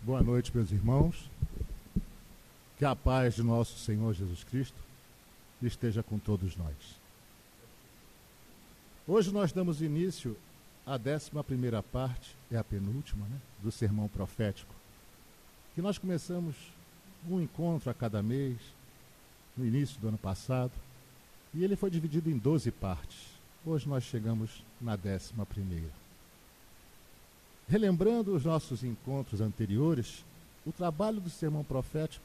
Boa noite, meus irmãos. Que a paz de nosso Senhor Jesus Cristo esteja com todos nós. Hoje nós damos início à 11ª parte, é a penúltima, do sermão profético, que nós começamos um encontro a cada mês, no início do ano passado, e ele foi dividido em 12 partes. Hoje nós chegamos na 11ª. Relembrando os nossos encontros anteriores, o trabalho do sermão profético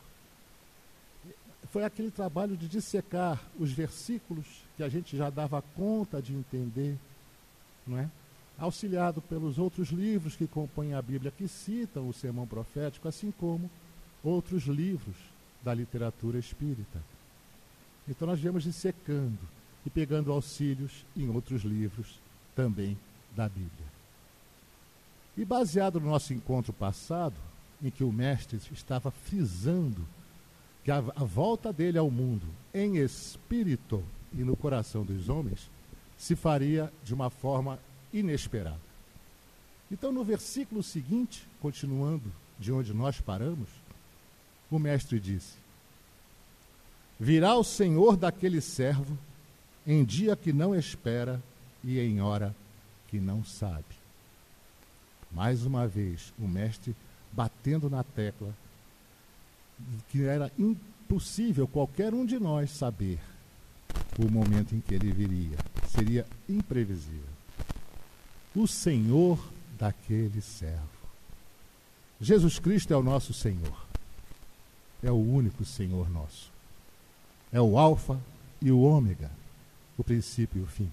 foi aquele trabalho de dissecar os versículos que a gente já dava conta de entender, não é? Auxiliado pelos outros livros que compõem a Bíblia, que citam o sermão profético, assim como outros livros da literatura espírita. Então nós viemos dissecando e pegando auxílios em outros livros também da Bíblia. E baseado no nosso encontro passado, em que o mestre estava frisando que a volta dele ao mundo, em espírito e no coração dos homens, se faria de uma forma inesperada. Então, no versículo seguinte, continuando de onde nós paramos, o mestre disse: virá o Senhor daquele servo em dia que não espera e em hora que não sabe. Mais uma vez, o mestre batendo na tecla que era impossível qualquer um de nós saber o momento em que ele viria. Seria imprevisível. O Senhor daquele servo. Jesus Cristo é o nosso Senhor. É o único Senhor nosso. É o Alfa e o Ômega, o princípio e o fim.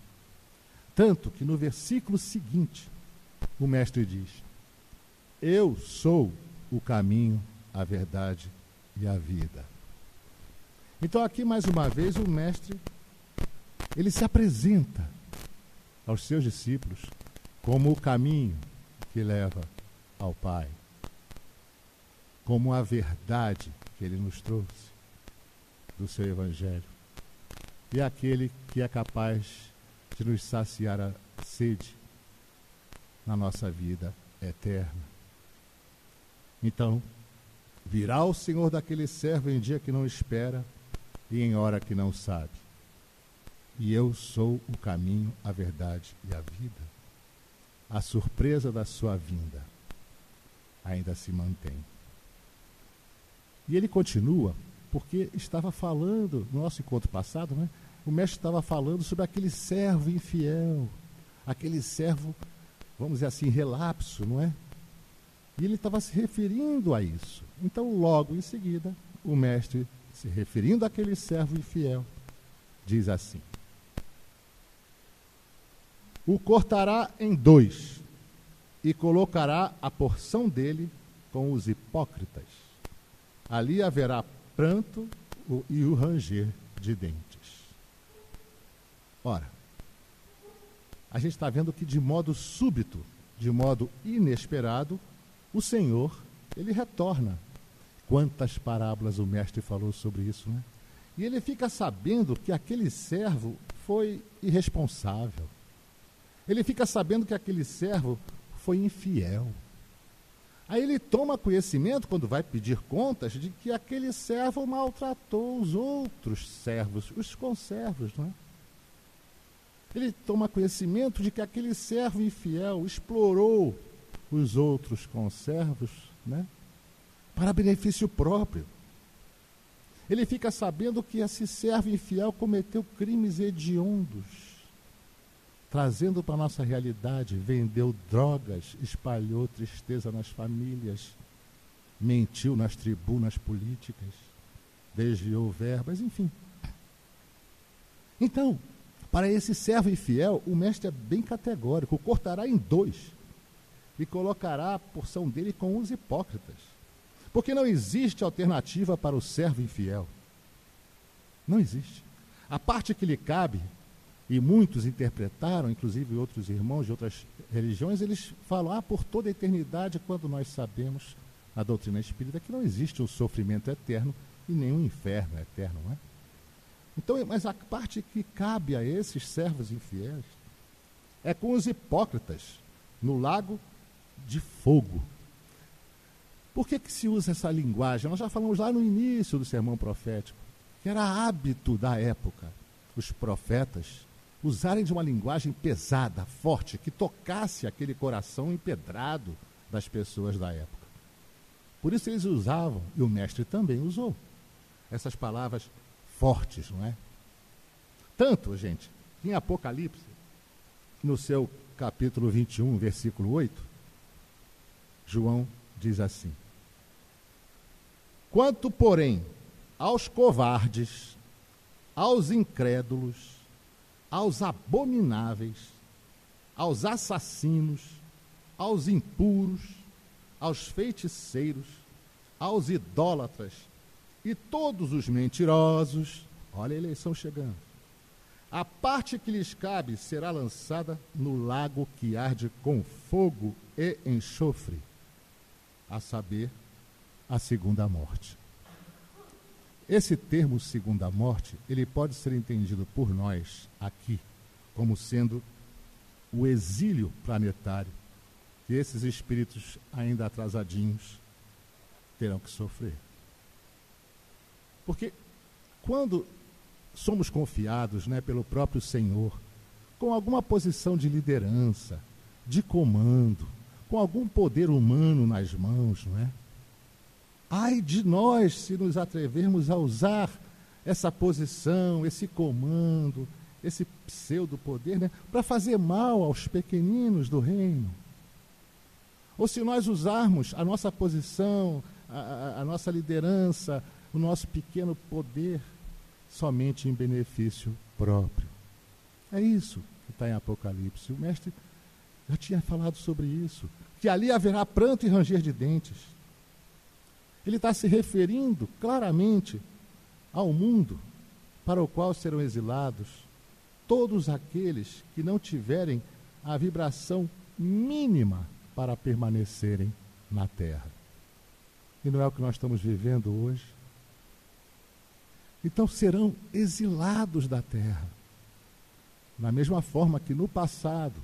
Tanto que no versículo seguinte, o mestre diz: eu sou o caminho, a verdade e a vida. Então aqui mais uma vez o mestre, ele se apresenta aos seus discípulos como o caminho que leva ao Pai, como a verdade que ele nos trouxe do seu Evangelho, e aquele que é capaz de nos saciar a sede na nossa vida eterna. Então, virá o Senhor daquele servo em dia que não espera e em hora que não sabe. E eu sou o caminho, a verdade e a vida. A surpresa da sua vinda ainda se mantém. E ele continua, porque estava falando, no nosso encontro passado, o mestre estava falando sobre aquele servo infiel, aquele servo, vamos dizer assim, relapso, não é? E ele estava se referindo a isso. Então, logo em seguida, o mestre, se referindo àquele servo infiel, diz assim: o cortará em dois e colocará a porção dele com os hipócritas. Ali haverá pranto e o ranger de dentes. Ora, a gente está vendo que de modo súbito, de modo inesperado, o Senhor, ele retorna. Quantas parábolas o mestre falou sobre isso, né? E ele fica sabendo que aquele servo foi irresponsável. Ele fica sabendo que aquele servo foi infiel. Aí ele toma conhecimento, quando vai pedir contas, de que aquele servo maltratou os outros servos, os conservos, não é? Ele toma conhecimento de que aquele servo infiel explorou os outros conservos, né, para benefício próprio. Ele fica sabendo que esse servo infiel cometeu crimes hediondos, trazendo para a nossa realidade, vendeu drogas, espalhou tristeza nas famílias, mentiu nas tribunas políticas, desviou verbas, enfim. Então, para esse servo infiel, o mestre é bem categórico: cortará em dois e colocará a porção dele com os hipócritas. Porque não existe alternativa para o servo infiel. Não existe. A parte que lhe cabe, e muitos interpretaram, inclusive outros irmãos de outras religiões, eles falam: por toda a eternidade, quando nós sabemos, na doutrina espírita, que não existe um sofrimento eterno e nenhum inferno eterno, não é? Então, mas a parte que cabe a esses servos infiéis é com os hipócritas, no lago de fogo. Por que se usa essa linguagem? Nós já falamos lá no início do sermão profético, que era hábito da época, os profetas usarem de uma linguagem pesada, forte, que tocasse aquele coração empedrado das pessoas da época. Por isso eles usavam, e o mestre também usou, essas palavras fortes, não é? Tanto, gente, que em Apocalipse, no seu capítulo 21, versículo 8, João diz assim: quanto, porém, aos covardes, aos incrédulos, aos abomináveis, aos assassinos, aos impuros, aos feiticeiros, aos idólatras e todos os mentirosos, olha a eleição chegando, a parte que lhes cabe será lançada no lago que arde com fogo e enxofre, a saber, a segunda morte. Esse termo segunda morte, ele pode ser entendido por nós aqui como sendo o exílio planetário que esses espíritos ainda atrasadinhos terão que sofrer. Porque quando somos confiados, né, pelo próprio Senhor, com alguma posição de liderança, de comando, com algum poder humano nas mãos, não é? Ai de nós se nos atrevermos a usar essa posição, esse comando, esse pseudo-poder, né, para fazer mal aos pequeninos do reino. Ou se nós usarmos a nossa posição, a nossa liderança, o nosso pequeno poder, somente em benefício próprio. É isso que está em Apocalipse. O mestre já tinha falado sobre isso, que ali haverá pranto e ranger de dentes. Ele está se referindo claramente ao mundo para o qual serão exilados todos aqueles que não tiverem a vibração mínima para permanecerem na terra. E não é o que nós estamos vivendo hoje? Então serão exilados da terra. Da mesma forma que no passado,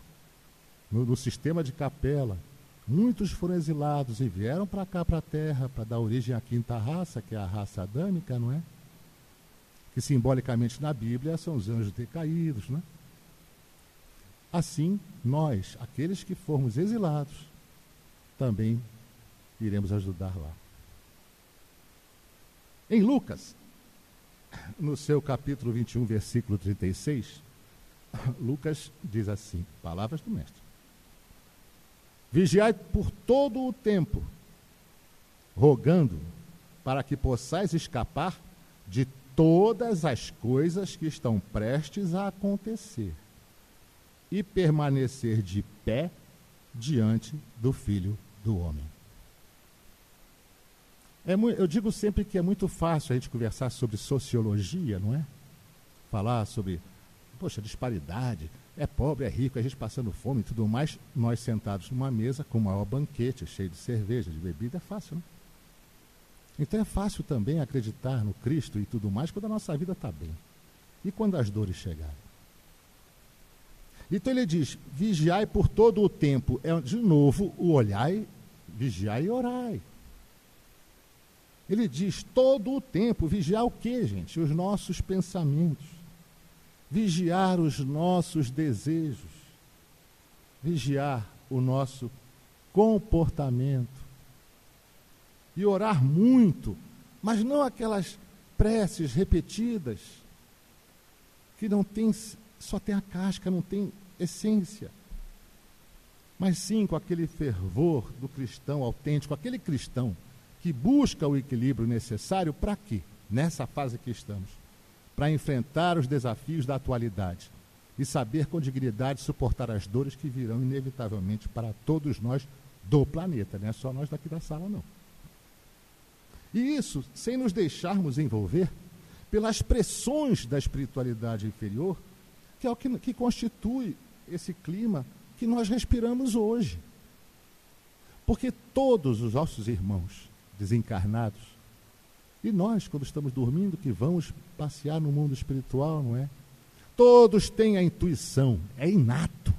no sistema de Capela, muitos foram exilados e vieram para cá, para a terra, para dar origem à quinta raça, que é a raça adâmica, não é? Que simbolicamente na Bíblia são os anjos decaídos, não é? Assim, nós, aqueles que formos exilados, também iremos ajudar lá. Em Lucas, no seu capítulo 21, versículo 36, Lucas diz assim, palavras do mestre: vigiai por todo o tempo, rogando para que possais escapar de todas as coisas que estão prestes a acontecer e permanecer de pé diante do Filho do Homem. Eu digo sempre que é muito fácil a gente conversar sobre sociologia, não é? Falar sobre, disparidade, é pobre, é rico, a gente passando fome e tudo mais, nós sentados numa mesa com o maior banquete, cheio de cerveja, de bebida, é fácil, não? Então é fácil também acreditar no Cristo e tudo mais quando a nossa vida está bem. E quando as dores chegarem? Então ele diz, vigiai por todo o tempo. É, de novo, o olhai, vigiai e orai. Ele diz, todo o tempo, vigiar o quê, gente? Os nossos pensamentos. Vigiar os nossos desejos. Vigiar o nosso comportamento. E orar muito, mas não aquelas preces repetidas que não tem, só tem a casca, não tem essência. Mas sim com aquele fervor do cristão autêntico, aquele cristão que busca o equilíbrio necessário para quê? Nessa fase que estamos. Para enfrentar os desafios da atualidade e saber com dignidade suportar as dores que virão inevitavelmente para todos nós do planeta, não é só nós daqui da sala, não. E isso sem nos deixarmos envolver pelas pressões da espiritualidade inferior, que é o que constitui esse clima que nós respiramos hoje. Porque todos os nossos irmãos desencarnados, e nós, quando estamos dormindo, que vamos passear no mundo espiritual, não é? Todos têm a intuição, é inato,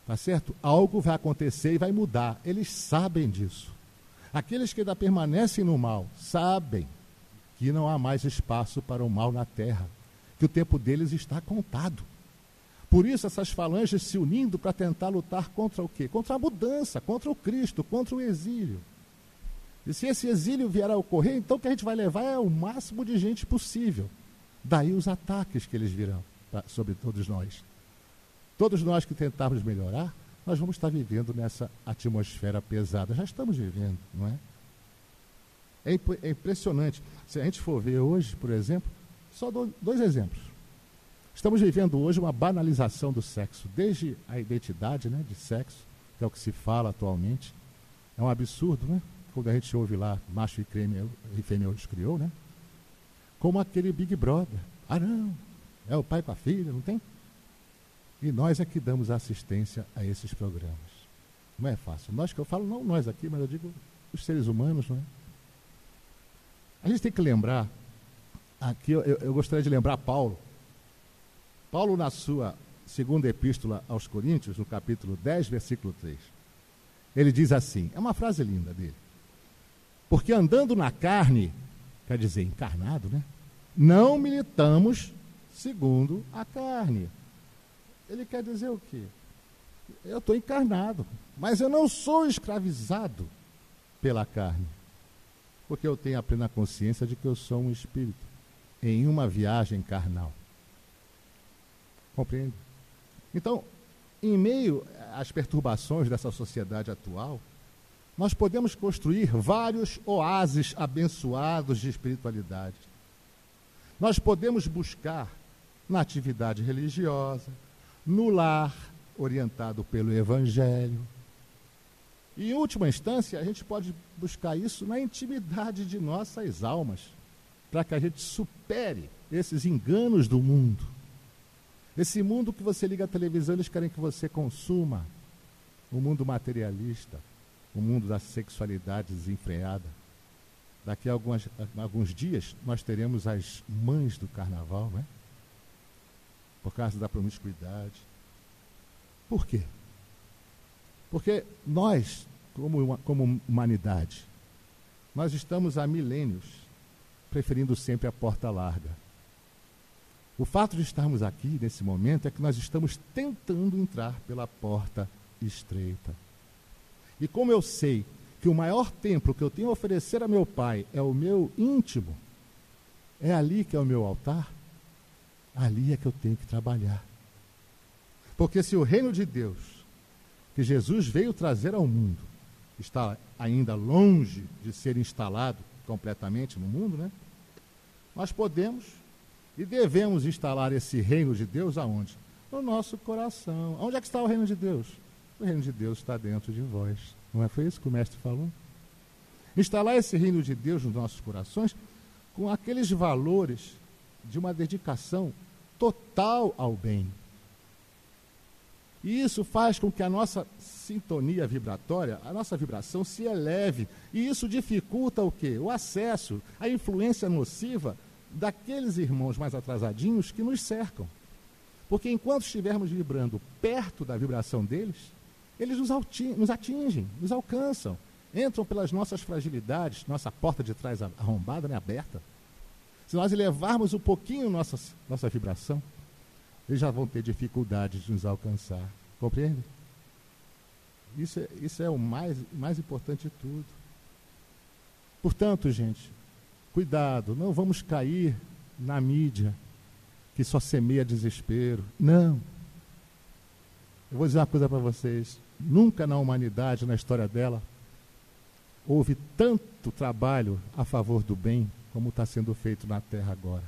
tá certo? Algo vai acontecer e vai mudar, eles sabem disso. Aqueles que ainda permanecem no mal sabem que não há mais espaço para o mal na terra, que o tempo deles está contado. Por isso, essas falanges se unindo para tentar lutar contra o quê? Contra a mudança, contra o Cristo, contra o exílio. E se esse exílio vier a ocorrer, então o que a gente vai levar é o máximo de gente possível. Daí os ataques que eles virão sobre todos nós. Todos nós que tentarmos melhorar, nós vamos estar vivendo nessa atmosfera pesada. Já estamos vivendo, não é? É impressionante. Se a gente for ver hoje, por exemplo, só dois exemplos. Estamos vivendo hoje uma banalização do sexo, desde a identidade, né, de sexo, que é o que se fala atualmente. É um absurdo, né? Quando a gente ouve lá, macho e fêmea os criou, né? Como aquele Big Brother. Ah, não, é o pai com a filha, não tem? E nós é que damos assistência a esses programas. Não é fácil. Nós que eu falo, não nós aqui, mas eu digo os seres humanos, não é? A gente tem que lembrar, aqui eu gostaria de lembrar Paulo. Paulo, na sua segunda epístola aos Coríntios, no capítulo 10, versículo 3, ele diz assim, é uma frase linda dele, porque andando na carne, quer dizer, encarnado, né? Não militamos segundo a carne. Ele quer dizer o quê? Eu estou encarnado, mas eu não sou escravizado pela carne, porque eu tenho a plena consciência de que eu sou um espírito em uma viagem carnal. Compreende? Então, em meio às perturbações dessa sociedade atual, nós podemos construir vários oásis abençoados de espiritualidade. Nós podemos buscar na atividade religiosa, no lar, orientado pelo Evangelho. E, em última instância, a gente pode buscar isso na intimidade de nossas almas, para que a gente supere esses enganos do mundo. Esse mundo que você liga a televisão, eles querem que você consuma. O mundo materialista, o mundo da sexualidade desenfreada. Daqui a alguns dias, nós teremos as mães do carnaval, né? Por causa da promiscuidade. Por quê? Porque nós, como humanidade, nós estamos há milênios preferindo sempre a porta larga. O fato de estarmos aqui nesse momento é que nós estamos tentando entrar pela porta estreita. E como eu sei que o maior templo que eu tenho a oferecer a meu Pai é o meu íntimo, é ali que é o meu altar, ali é que eu tenho que trabalhar. Porque se o reino de Deus, que Jesus veio trazer ao mundo, está ainda longe de ser instalado completamente no mundo, né? Nós podemos e devemos instalar esse reino de Deus aonde? No nosso coração. Onde é que está o reino de Deus? O reino de Deus está dentro de vós. Não é? Foi isso que o mestre falou? Instalar esse reino de Deus nos nossos corações com aqueles valores de uma dedicação total ao bem. E isso faz com que a nossa sintonia vibratória, a nossa vibração se eleve. E isso dificulta o quê? O acesso, a influência nociva daqueles irmãos mais atrasadinhos que nos cercam. Porque enquanto estivermos vibrando perto da vibração deles, eles nos atingem, nos alcançam, entram pelas nossas fragilidades, nossa porta de trás arrombada, né, aberta. Se nós elevarmos um pouquinho nossa vibração, eles já vão ter dificuldade de nos alcançar. Compreende? Isso é o mais importante de tudo. Portanto, gente, cuidado, não vamos cair na mídia que só semeia desespero. Não. Eu vou dizer uma coisa para vocês. Nunca na humanidade, na história dela, houve tanto trabalho a favor do bem como está sendo feito na Terra agora.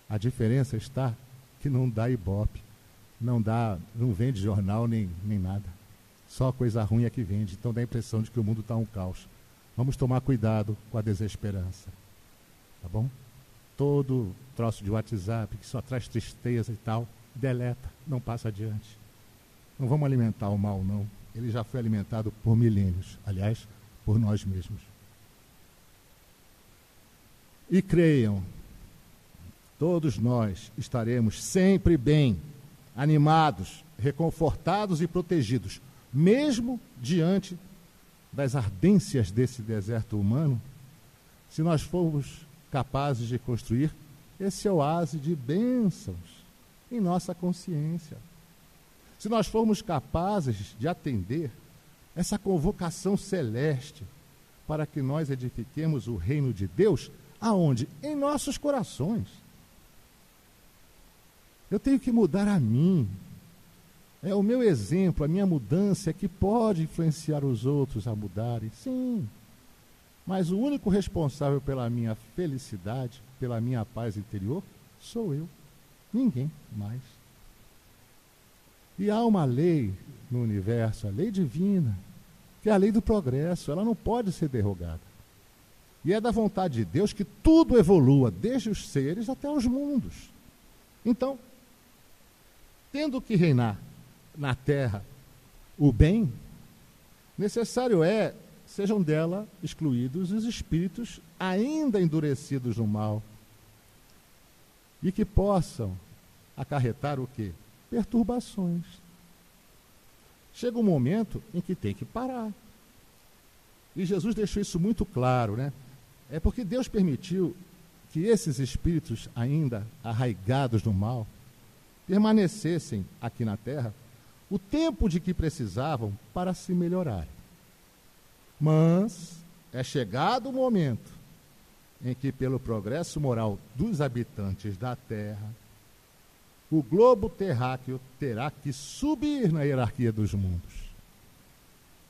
A diferença está que não dá ibope, não vende jornal nem nada. Só coisa ruim é que vende. Então dá a impressão de que o mundo está um caos. Vamos tomar cuidado com a desesperança. Tá bom? Todo troço de WhatsApp que só traz tristeza e tal, deleta, não passa adiante. Não vamos alimentar o mal, não. Ele já foi alimentado por milênios. Aliás, por nós mesmos. E creiam, todos nós estaremos sempre bem, animados, reconfortados e protegidos, mesmo diante das ardências desse deserto humano, se nós formos capazes de construir esse oásis de bênçãos em nossa consciência. Se nós formos capazes de atender essa convocação celeste para que nós edifiquemos o reino de Deus, aonde? Em nossos corações. Eu tenho que mudar a mim. É o meu exemplo, a minha mudança é que pode influenciar os outros a mudarem. Sim, mas o único responsável pela minha felicidade, pela minha paz interior, sou eu. Ninguém mais. E há uma lei no universo, a lei divina, que é a lei do progresso. Ela não pode ser derrogada. E é da vontade de Deus que tudo evolua, desde os seres até os mundos. Então, tendo que reinar na terra o bem, necessário é, sejam dela excluídos os espíritos ainda endurecidos no mal e que possam acarretar o quê? Perturbações. Chega um momento em que tem que parar. E Jesus deixou isso muito claro, né? É porque Deus permitiu que esses espíritos ainda arraigados no mal permanecessem aqui na Terra o tempo de que precisavam para se melhorarem. Mas é chegado o momento em que, pelo progresso moral dos habitantes da Terra, o globo terráqueo terá que subir na hierarquia dos mundos.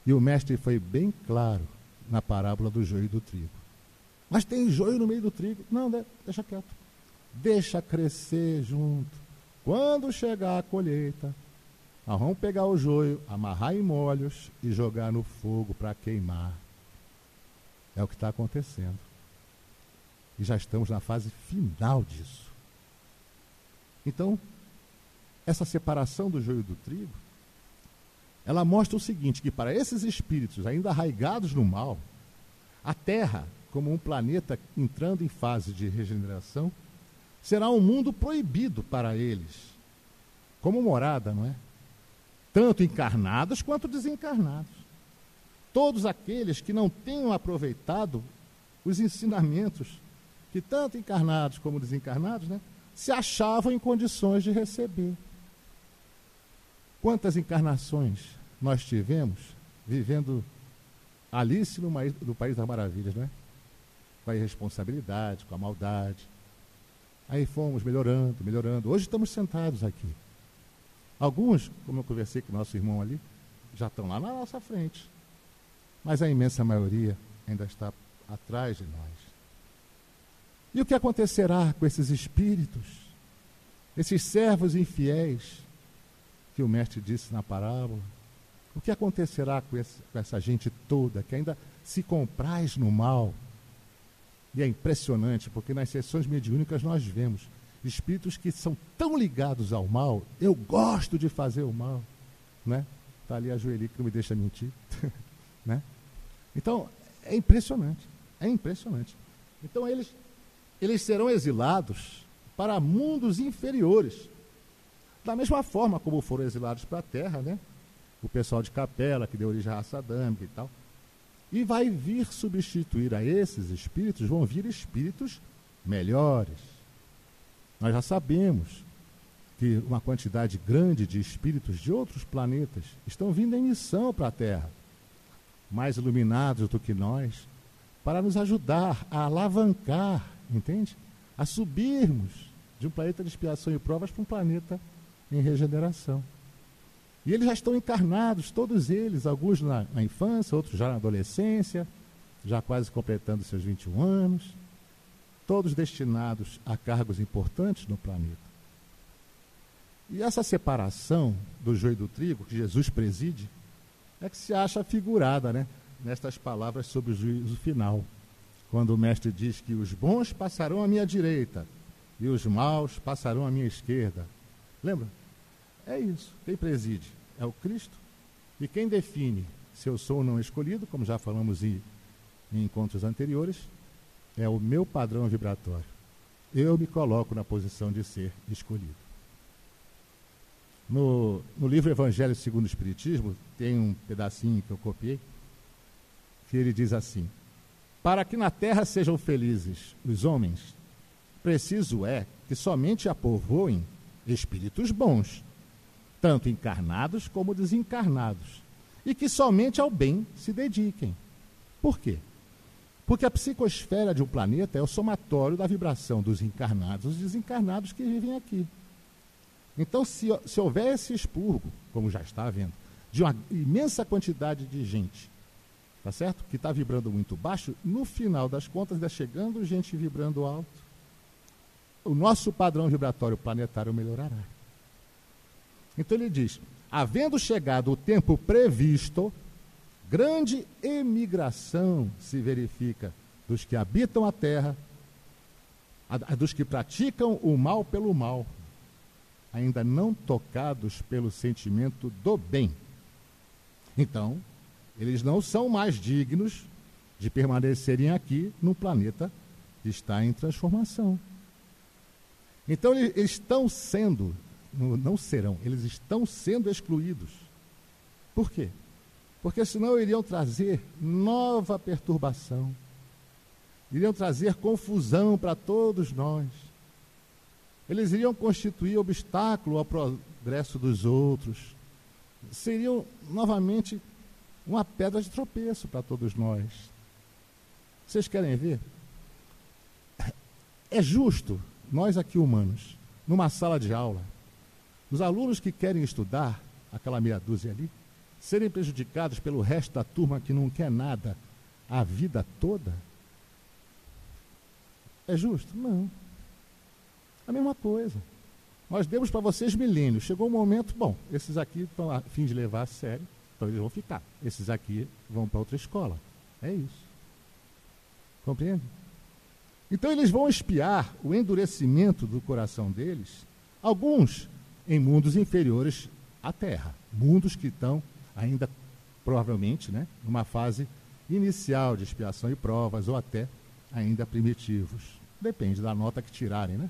E o mestre foi bem claro na parábola do joio e do trigo. Mas tem joio no meio do trigo? Não, deixa quieto. Deixa crescer junto. Quando chegar a colheita, nós vamos pegar o joio, amarrar em molhos e jogar no fogo para queimar. É o que está acontecendo. E já estamos na fase final disso. Então, essa separação do joio e do trigo, ela mostra o seguinte, que para esses espíritos ainda arraigados no mal, a Terra, como um planeta entrando em fase de regeneração, será um mundo proibido para eles, como morada, não é? Tanto encarnados quanto desencarnados. Todos aqueles que não tenham aproveitado os ensinamentos que tanto encarnados como desencarnados, né, se achavam em condições de receber. Quantas encarnações nós tivemos vivendo Alice no País das Maravilhas, não é? Com a irresponsabilidade, com a maldade. Aí fomos melhorando, melhorando. Hoje estamos sentados aqui. Alguns, como eu conversei com o nosso irmão ali, já estão lá na nossa frente. Mas a imensa maioria ainda está atrás de nós. E o que acontecerá com esses espíritos, esses servos infiéis, que o mestre disse na parábola? O que acontecerá com essa gente toda que ainda se compraz no mal? E é impressionante, porque nas sessões mediúnicas nós vemos espíritos que são tão ligados ao mal. Eu gosto de fazer o mal, né? Está ali a Joeli que não me deixa mentir. Né? Então, é impressionante. É impressionante. Então, eles serão exilados para mundos inferiores. Da mesma forma como foram exilados para a Terra, né? O pessoal de Capela, que deu origem à raça adâmica e tal. E vai vir substituir a esses espíritos, vão vir espíritos melhores. Nós já sabemos que uma quantidade grande de espíritos de outros planetas estão vindo em missão para a Terra, mais iluminados do que nós, para nos ajudar a alavancar, entende? A subirmos de um planeta de expiação e provas para um planeta em regeneração. E eles já estão encarnados, todos eles, alguns na infância, outros já na adolescência, já quase completando seus 21 anos, todos destinados a cargos importantes no planeta. E essa separação do joio e do trigo, que Jesus preside, é que se acha figurada, né, nestas palavras sobre o juízo final, quando o mestre diz que os bons passarão à minha direita e os maus passarão à minha esquerda. Lembra? É isso. Quem preside é o Cristo. E quem define se eu sou ou não escolhido, como já falamos em encontros anteriores, é o meu padrão vibratório. Eu me coloco na posição de ser escolhido. No livro Evangelho segundo o Espiritismo, tem um pedacinho que eu copiei, que ele diz assim: para que na terra sejam felizes os homens, preciso é que somente a povoem espíritos bons, tanto encarnados como desencarnados, e que somente ao bem se dediquem. Por quê? Porque a psicosfera de um planeta é o somatório da vibração dos encarnados e desencarnados que vivem aqui. Então, se houver esse expurgo, como já está havendo, de uma imensa quantidade de gente, tá certo? Que está vibrando muito baixo, no final das contas, está chegando gente vibrando alto, o nosso padrão vibratório planetário melhorará. Então ele diz: havendo chegado o tempo previsto, grande emigração se verifica dos que habitam a terra, dos que praticam o mal pelo mal, ainda não tocados pelo sentimento do bem. Então, eles não são mais dignos de permanecerem aqui no planeta que está em transformação. Então, eles estão sendo, não serão, eles estão sendo excluídos. Por quê? Porque senão iriam trazer nova perturbação, iriam trazer confusão para todos nós. Eles iriam constituir obstáculo ao progresso dos outros, seriam novamente uma pedra de tropeço para todos nós. Vocês querem ver? É justo, nós aqui humanos, numa sala de aula, os alunos que querem estudar, aquela meia dúzia ali, serem prejudicados pelo resto da turma que não quer nada a vida toda? É justo? Não. A mesma coisa. Nós demos para vocês milênios. Chegou um momento, bom, esses aqui estão a fim de levar a sério, então eles vão ficar. Esses aqui vão para outra escola. É isso. Compreende? Então eles vão espiar o endurecimento do coração deles, alguns em mundos inferiores à Terra, mundos que estão ainda, provavelmente, né, numa fase inicial de expiação e provas, ou até ainda primitivos. Depende da nota que tirarem, né?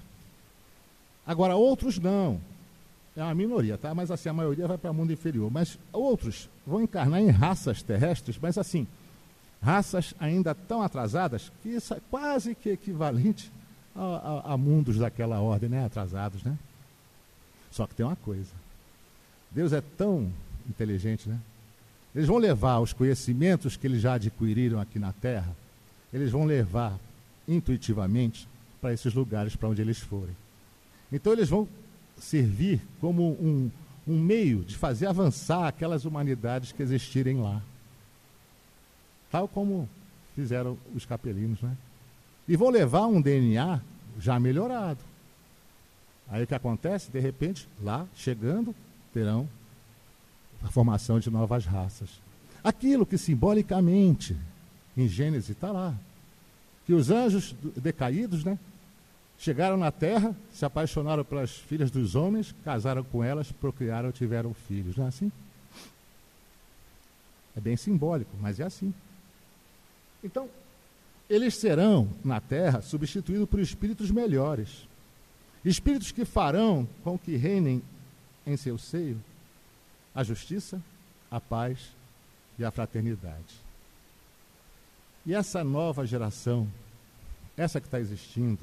Agora, outros não. É uma minoria, tá? Mas assim, a maioria vai para o mundo inferior. Mas outros vão encarnar em raças terrestres, mas assim, raças ainda tão atrasadas que isso é quase que equivalente a mundos daquela ordem, né? Atrasados, né? Só que tem uma coisa. Deus é tão inteligente, né? Eles vão levar os conhecimentos que eles já adquiriram aqui na Terra, eles vão levar intuitivamente para esses lugares para onde eles forem. Então eles vão servir como um meio de fazer avançar aquelas humanidades que existirem lá. Tal como fizeram os capelinos, né? E vão levar um DNA já melhorado. Aí o que acontece? De repente, lá, chegando, terão a formação de novas raças. Aquilo que simbolicamente, em Gênesis, está lá. Que os anjos decaídos, né? Chegaram na terra, se apaixonaram pelas filhas dos homens, casaram com elas, procriaram e tiveram filhos. Não é assim? É bem simbólico, mas é assim. Então, eles serão, na terra, substituídos por espíritos melhores. Espíritos que farão com que reinem em seu seio a justiça, a paz e a fraternidade. E essa nova geração, essa que está existindo,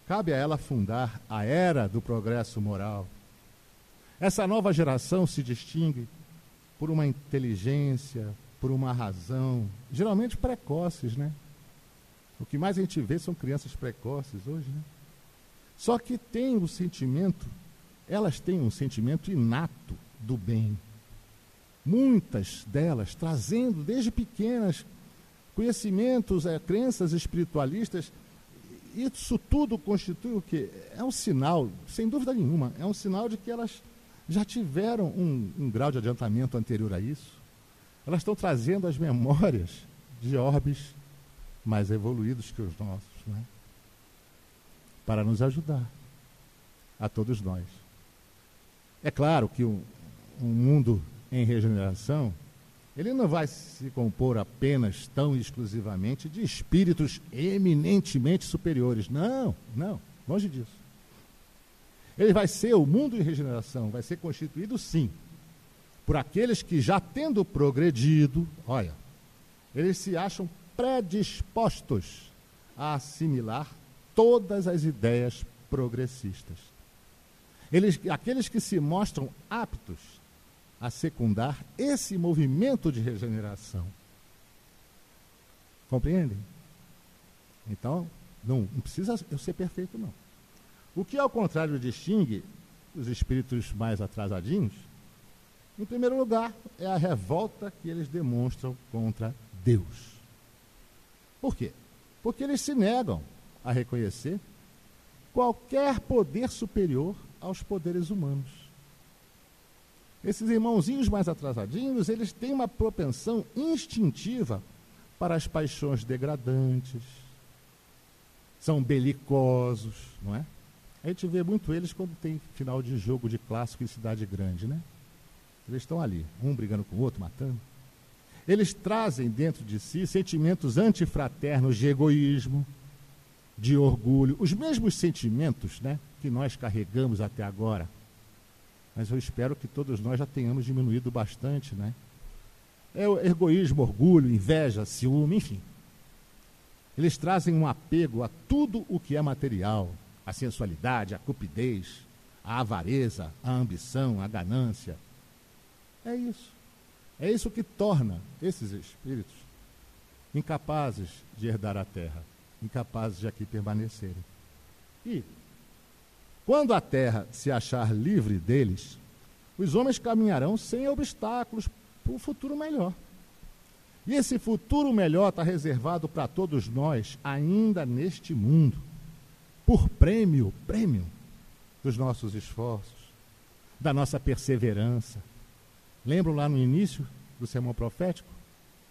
cabe a ela fundar a era do progresso moral. Essa nova geração se distingue por uma inteligência, por uma razão, geralmente precoces, né? O que mais a gente vê são crianças precoces hoje, né? Só que tem o sentimento, elas têm um sentimento inato do bem. Muitas delas trazendo desde pequenas conhecimentos, crenças espiritualistas. Isso tudo constitui o quê? É um sinal, sem dúvida nenhuma, é um sinal de que elas já tiveram um grau de adiantamento anterior a isso. Elas estão trazendo as memórias de orbes mais evoluídos que os nossos, né? Para nos ajudar, a todos nós. É claro que um mundo em regeneração, ele não vai se compor apenas, tão exclusivamente, de espíritos eminentemente superiores. Não, longe disso. Ele vai ser, o mundo em regeneração, vai ser constituído, sim, por aqueles que já tendo progredido, olha, Eles se acham predispostos a assimilar todas as ideias progressistas. Aqueles que se mostram aptos a secundar esse movimento de regeneração. Compreendem? Então, não precisa eu ser perfeito, não. O que, ao contrário, distingue os espíritos mais atrasadinhos, em primeiro lugar, é a revolta que eles demonstram contra Deus. Por quê? Porque eles se negam a reconhecer qualquer poder superior aos poderes humanos. Esses irmãozinhos mais atrasadinhos, eles têm uma propensão instintiva para as paixões degradantes, são belicosos, não é? A gente vê muito eles quando tem final de jogo de clássico em cidade grande, né? Eles estão ali, um brigando com o outro, matando. Eles trazem dentro de si sentimentos antifraternos de egoísmo, de orgulho, os mesmos sentimentos, né, que nós carregamos até agora. Mas eu espero que todos nós já tenhamos diminuído bastante, né? É o egoísmo, orgulho, inveja, ciúme, enfim. Eles trazem um apego a tudo o que é material, a sensualidade, a cupidez, a avareza, a ambição, a ganância. É isso. É isso que torna esses espíritos incapazes de herdar a terra, incapazes de aqui permanecerem. E, quando a terra se achar livre deles, os homens caminharão sem obstáculos para um futuro melhor. E esse futuro melhor está reservado para todos nós, ainda neste mundo, por prêmio dos nossos esforços, da nossa perseverança. Lembram lá no início do sermão profético?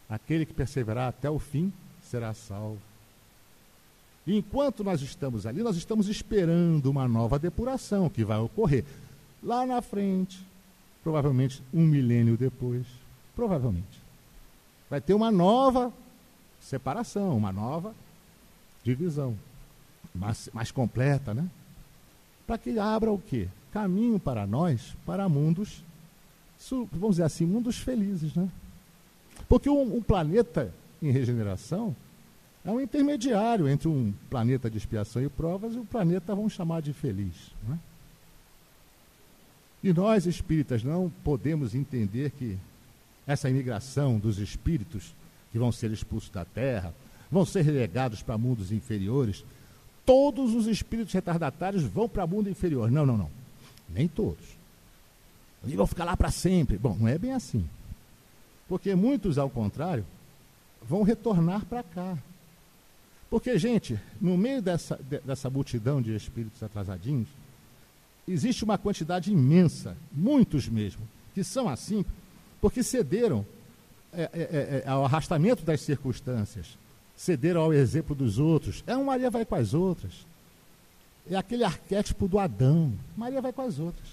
Aquele que perseverar até o fim será salvo. E enquanto nós estamos ali, nós estamos esperando uma nova depuração que vai ocorrer lá na frente, provavelmente 1 milênio depois, provavelmente. Vai ter uma nova separação, uma nova divisão, mais completa, né? Para que abra o quê? Caminho para nós, para mundos, vamos dizer assim, mundos felizes, né? Porque um planeta em regeneração é um intermediário entre um planeta de expiação e provas e um planeta, vamos chamar de feliz, não é? E nós, espíritas, não podemos entender que essa imigração dos espíritos que vão ser expulsos da Terra, vão ser relegados para mundos inferiores, todos os espíritos retardatários vão para mundo inferior. Não. Nem todos. E vão ficar lá para sempre. Bom, não é bem assim. Porque muitos, ao contrário, vão retornar para cá. Porque, gente, no meio dessa multidão de espíritos atrasadinhos, existe uma quantidade imensa, muitos mesmo, que são assim, porque cederam ao arrastamento das circunstâncias, cederam ao exemplo dos outros. Maria vai com as outras. É aquele arquétipo do Adão. Maria vai com as outras.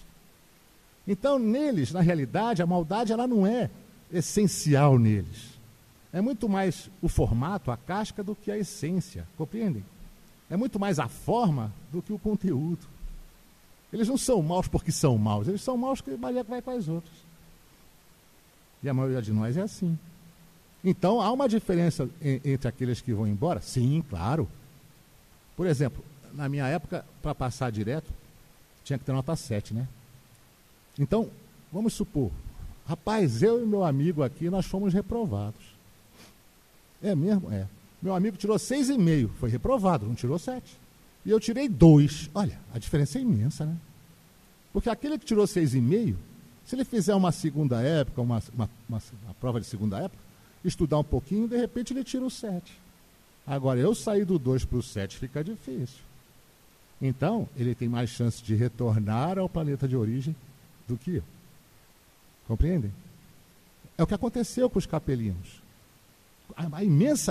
Então, neles, na realidade, a maldade ela não é essencial neles. É muito mais o formato, a casca, do que a essência. Compreendem? É muito mais a forma do que o conteúdo. Eles não são maus porque são maus. Eles são maus porque Maria vai com as outras. E a maioria de nós é assim. Então, há uma diferença entre aqueles que vão embora? Sim, claro. Por exemplo, na minha época, para passar direto, tinha que ter nota 7, né? Então, vamos supor, rapaz, eu e meu amigo aqui, nós fomos reprovados. É mesmo? É. Meu amigo tirou 6,5, foi reprovado, não tirou 7. E eu tirei 2. Olha, a diferença é imensa, né? Porque aquele que tirou 6,5, se ele fizer uma segunda época, uma prova de segunda época, estudar um pouquinho, de repente ele tira o 7. Agora, eu sair do 2 para o 7 fica difícil. Então, ele tem mais chance de retornar ao planeta de origem do que eu. Compreendem? É o que aconteceu com os capelinos. A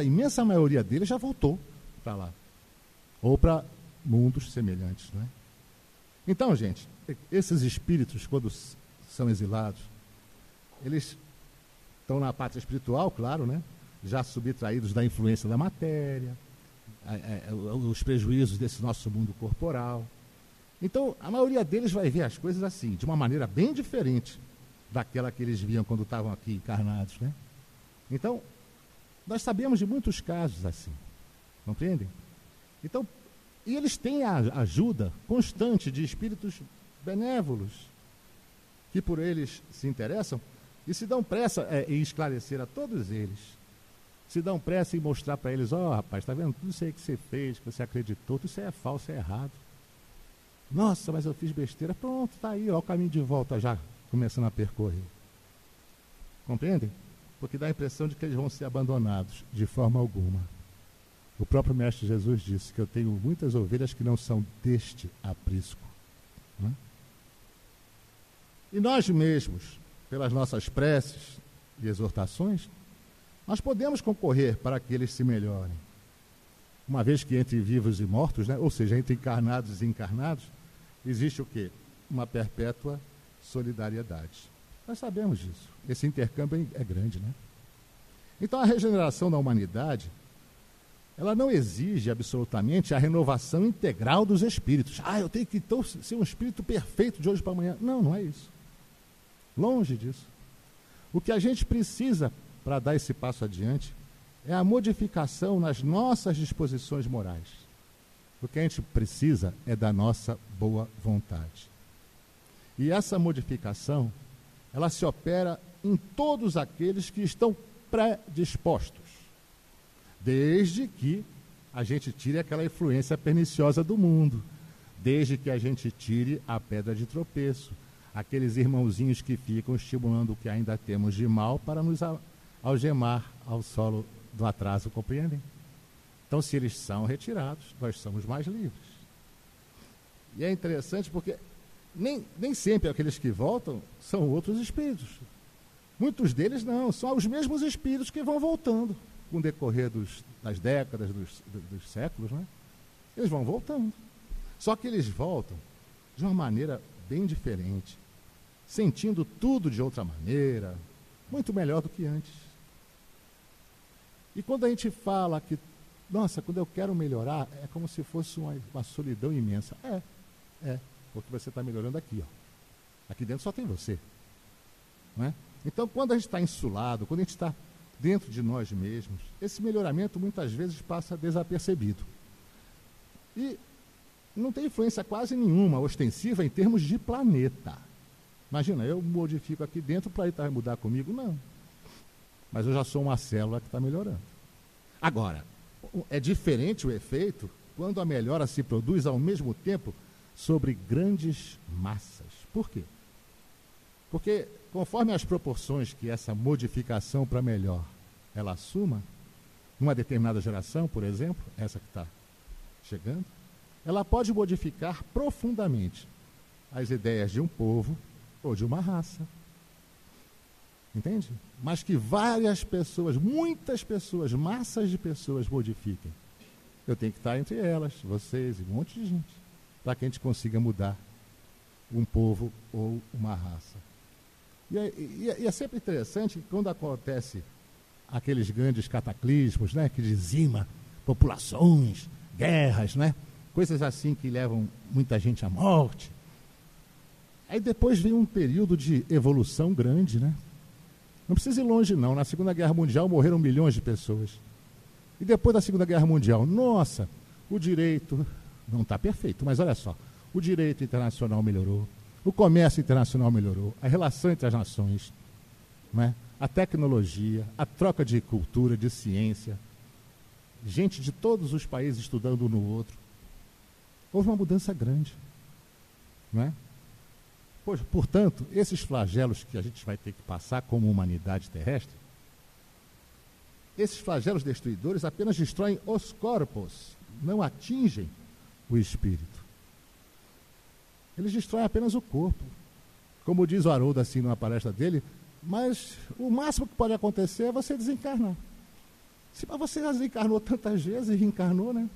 imensa maioria deles já voltou para lá. Ou para mundos semelhantes, não é? Então, gente, esses espíritos, quando são exilados, eles estão na pátria espiritual, claro, né? Já subtraídos da influência da matéria, os prejuízos desse nosso mundo corporal. Então, a maioria deles vai ver as coisas assim, de uma maneira bem diferente daquela que eles viam quando estavam aqui encarnados, né? Então, Nós sabemos de muitos casos assim, compreendem? Então, e eles têm a ajuda constante de espíritos benévolos, que por eles se interessam e se dão pressa em esclarecer a todos eles. Se dão pressa em mostrar para eles, rapaz, está vendo? Tudo isso aí que você fez, que você acreditou, tudo isso aí é falso, é errado. Nossa, mas eu fiz besteira. Pronto, está aí, o caminho de volta já começando a percorrer. Compreendem? Porque dá a impressão de que eles vão ser abandonados de forma alguma. O próprio Mestre Jesus disse que eu tenho muitas ovelhas que não são deste aprisco. Não é? E nós mesmos, pelas nossas preces e exortações, nós podemos concorrer para que eles se melhorem. Uma vez que entre vivos e mortos, né, ou seja, entre encarnados e desencarnados, existe o quê? Uma perpétua solidariedade. Nós sabemos disso. Esse intercâmbio é grande, né? Então, a regeneração da humanidade, ela não exige absolutamente a renovação integral dos espíritos. Eu tenho que então ser um espírito perfeito de hoje para amanhã. Não, não é isso. Longe disso. O que a gente precisa para dar esse passo adiante é a modificação nas nossas disposições morais. O que a gente precisa é da nossa boa vontade. E essa modificação, ela se opera em todos aqueles que estão predispostos, desde que a gente tire aquela influência perniciosa do mundo, desde que a gente tire a pedra de tropeço, aqueles irmãozinhos que ficam estimulando o que ainda temos de mal para nos algemar ao solo do atraso, compreendem? Então, se eles são retirados, nós somos mais livres. E é interessante porque nem sempre aqueles que voltam são outros espíritos. Muitos deles não, são os mesmos espíritos que vão voltando com o decorrer das décadas, dos séculos, né? Eles vão voltando. Só que eles voltam de uma maneira bem diferente, sentindo tudo de outra maneira, muito melhor do que antes. E quando a gente fala que, nossa, quando eu quero melhorar, é como se fosse uma solidão imensa. Porque você está melhorando aqui, ó. Aqui dentro só tem você. Não é? Então, quando a gente está insulado, quando a gente está dentro de nós mesmos, esse melhoramento muitas vezes passa desapercebido. E não tem influência quase nenhuma ostensiva em termos de planeta. Imagina, eu modifico aqui dentro, o planeta vai mudar comigo? Não. Mas eu já sou uma célula que está melhorando. Agora, é diferente o efeito quando a melhora se produz ao mesmo tempo sobre grandes massas. Por quê? Porque conforme as proporções que essa modificação para melhor ela assuma, numa determinada geração, por exemplo, essa que está chegando, ela pode modificar profundamente as ideias de um povo ou de uma raça. Entende? Mas que várias pessoas, muitas pessoas, massas de pessoas modifiquem. Eu tenho que estar entre elas, vocês e um monte de gente, para que a gente consiga mudar um povo ou uma raça. E é sempre interessante que quando acontece aqueles grandes cataclismos, né, que dizima populações, guerras, né, coisas assim que levam muita gente à morte. Aí depois vem um período de evolução grande, né? Não precisa ir longe, não. Na Segunda Guerra Mundial morreram milhões de pessoas. E depois da Segunda Guerra Mundial, nossa, o direito não está perfeito, mas olha só, o direito internacional melhorou, o comércio internacional melhorou, a relação entre as nações, né? A tecnologia, a troca de cultura, de ciência, gente de todos os países estudando um no outro. Houve uma mudança grande, não é? Pois, portanto, esses flagelos que a gente vai ter que passar como humanidade terrestre, esses flagelos destruidores apenas destroem os corpos, não atingem o espírito. Eles destroem apenas o corpo. Como diz o Haroldo assim numa palestra dele, mas o máximo que pode acontecer é você desencarnar. Se você já desencarnou tantas vezes e reencarnou, né?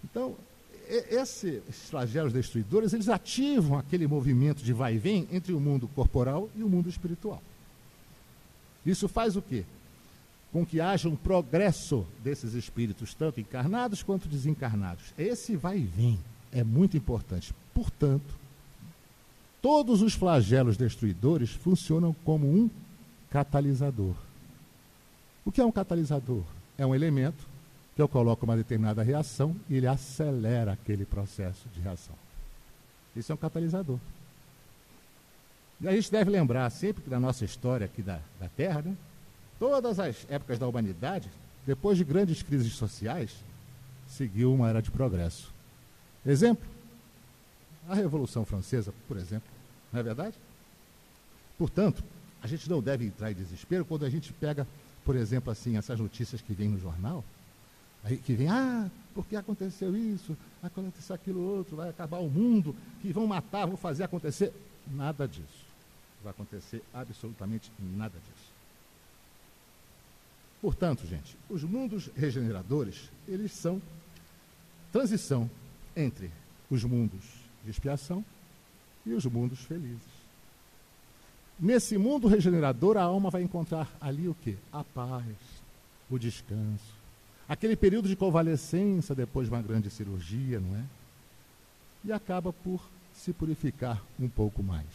Então, esses flagelos destruidores, eles ativam aquele movimento de vai e vem entre o mundo corporal e o mundo espiritual. Isso faz o quê? Com que haja um progresso desses espíritos, tanto encarnados quanto desencarnados. Esse vai e vem é muito importante. Portanto, todos os flagelos destruidores funcionam como um catalisador. O que é um catalisador? É um elemento que eu coloco uma determinada reação e ele acelera aquele processo de reação. Isso é um catalisador. E a gente deve lembrar sempre que na nossa história aqui da Terra, né, todas as épocas da humanidade, depois de grandes crises sociais, seguiu uma era de progresso. Exemplo, a Revolução Francesa, por exemplo, não é verdade? Portanto, a gente não deve entrar em desespero quando a gente pega, por exemplo, assim, essas notícias que vêm no jornal, aí que vem, porque aconteceu isso, aconteceu aquilo outro, vai acabar o mundo, que vão matar, vão fazer acontecer. Nada disso. Vai acontecer absolutamente nada disso. Portanto, gente, os mundos regeneradores, eles são transição entre os mundos de expiação e os mundos felizes. Nesse mundo regenerador, a alma vai encontrar ali o quê? A paz, o descanso, aquele período de convalescença depois de uma grande cirurgia, não é? E acaba por se purificar um pouco mais.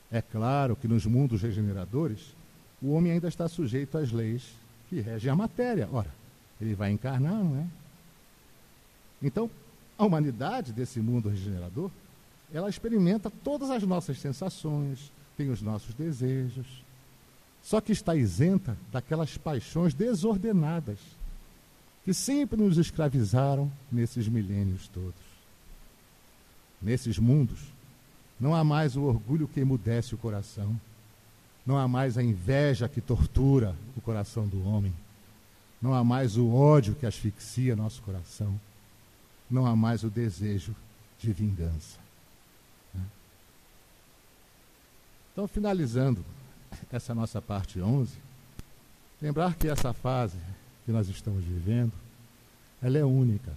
É claro que nos mundos regeneradores, o homem ainda está sujeito às leis que regem a matéria. Ora, ele vai encarnar, não é? Então, a humanidade desse mundo regenerador, ela experimenta todas as nossas sensações, tem os nossos desejos, só que está isenta daquelas paixões desordenadas que sempre nos escravizaram nesses milênios todos. Nesses mundos, não há mais o orgulho que emudece o coração, não há mais a inveja que tortura o coração do homem, não há mais o ódio que asfixia nosso coração, não há mais o desejo de vingança. Então, finalizando essa nossa parte 11, lembrar que essa fase que nós estamos vivendo, ela é única.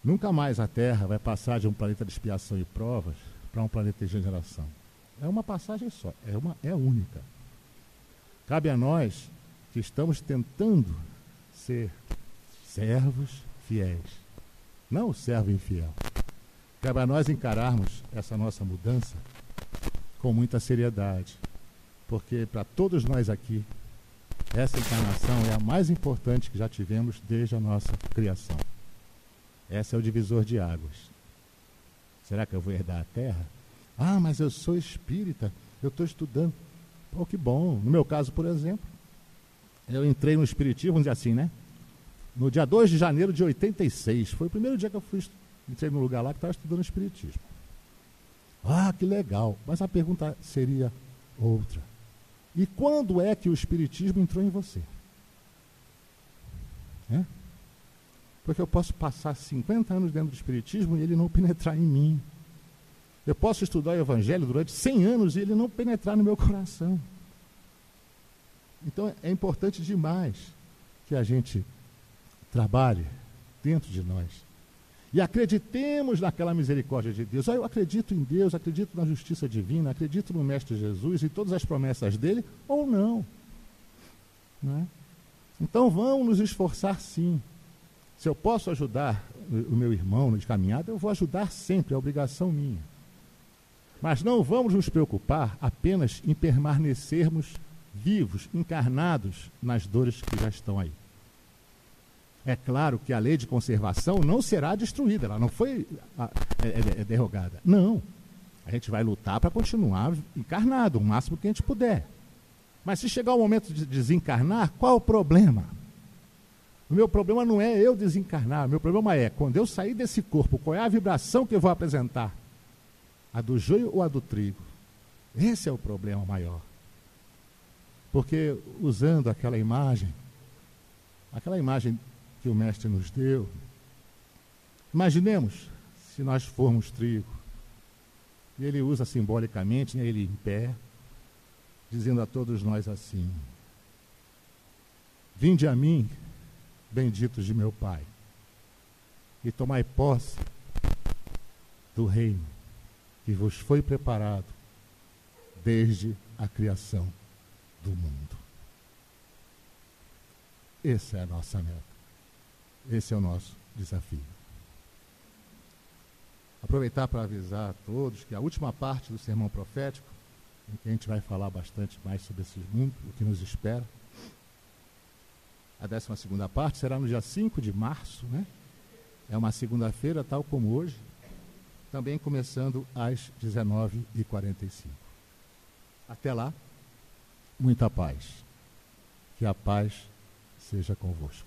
Nunca mais a Terra vai passar de um planeta de expiação e provas para um planeta de regeneração. É uma passagem só, é única. Cabe a nós que estamos tentando ser servos fiéis, não o servo infiel. Cabe a nós encararmos essa nossa mudança com muita seriedade, porque para todos nós aqui, essa encarnação é a mais importante que já tivemos desde a nossa criação. Essa é o divisor de águas. Será que eu vou herdar a Terra? Mas eu sou espírita, eu estou estudando. Pô, que bom. No meu caso, por exemplo, eu entrei no espiritismo, vamos dizer assim, né? No dia 2 de janeiro de 86. Foi o primeiro dia que eu entrei num lugar lá que estava estudando espiritismo. Que legal. Mas a pergunta seria outra. E quando é que o espiritismo entrou em você? Porque eu posso passar 50 anos dentro do espiritismo e ele não penetrar em mim. Eu posso estudar o evangelho durante 100 anos e ele não penetrar no meu coração. Então é importante demais que a gente trabalhe dentro de nós e acreditemos naquela misericórdia de Deus. Eu acredito em Deus, acredito na justiça divina, acredito no Mestre Jesus e todas as promessas dele, ou não. Não é? Então vamos nos esforçar sim. Se eu posso ajudar o meu irmão de caminhada, eu vou ajudar sempre, é obrigação minha. Mas não vamos nos preocupar apenas em permanecermos vivos, encarnados nas dores que já estão aí. É claro que a lei de conservação não será destruída, ela não foi derrogada. Não. A gente vai lutar para continuar encarnado, o máximo que a gente puder. Mas se chegar o momento de desencarnar, qual o problema? O meu problema não é eu desencarnar, o meu problema é, quando eu sair desse corpo, qual é a vibração que eu vou apresentar? A do joio ou a do trigo? Esse é o problema maior. Porque usando aquela imagem que o Mestre nos deu, imaginemos se nós formos trigo, e ele usa simbolicamente, ele em pé, dizendo a todos nós assim: vinde a mim, benditos de meu Pai, e tomai posse do reino que vos foi preparado desde a criação do mundo. Essa é a nossa meta. Esse é o nosso desafio. Aproveitar para avisar a todos que a última parte do sermão profético, em que a gente vai falar bastante mais sobre esse mundo, o que nos espera, A 12ª parte será no dia 5 de março, né? É uma segunda-feira, tal como hoje, também começando às 19h45. Até lá, muita paz. Que a paz seja convosco.